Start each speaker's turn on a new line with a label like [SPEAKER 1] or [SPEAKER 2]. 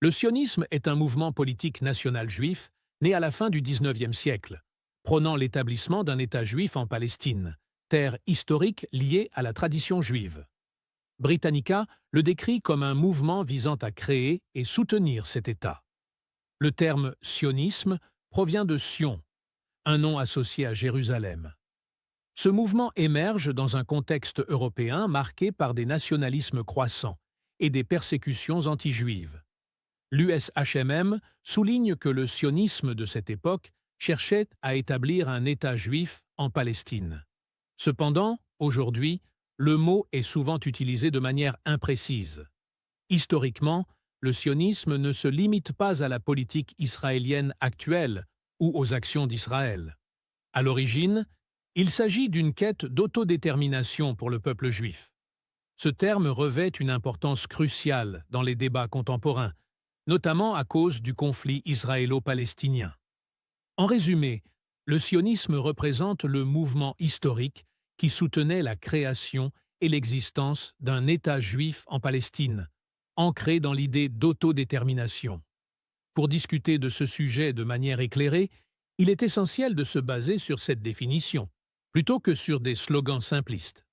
[SPEAKER 1] Le sionisme est un mouvement politique national juif né à la fin du XIXe siècle, prônant l'établissement d'un État juif en Palestine, terre historique liée à la tradition juive. Britannica le décrit comme un mouvement visant à créer et soutenir cet État. Le terme sionisme provient de Sion, un nom associé à Jérusalem. Ce mouvement émerge dans un contexte européen marqué par des nationalismes croissants et des persécutions anti-juives. L'USHMM souligne que le sionisme de cette époque cherchait à établir un État juif en Palestine. Cependant, aujourd'hui, le mot est souvent utilisé de manière imprécise. Historiquement, le sionisme ne se limite pas à la politique israélienne actuelle ou aux actions d'Israël. À l'origine, il s'agit d'une quête d'autodétermination pour le peuple juif. Ce terme revêt une importance cruciale dans les débats contemporains, notamment à cause du conflit israélo-palestinien. En résumé, le sionisme représente le mouvement historique qui soutenait la création et l'existence d'un État juif en Palestine, ancré dans l'idée d'autodétermination. Pour discuter de ce sujet de manière éclairée, il est essentiel de se baser sur cette définition, plutôt que sur des slogans simplistes.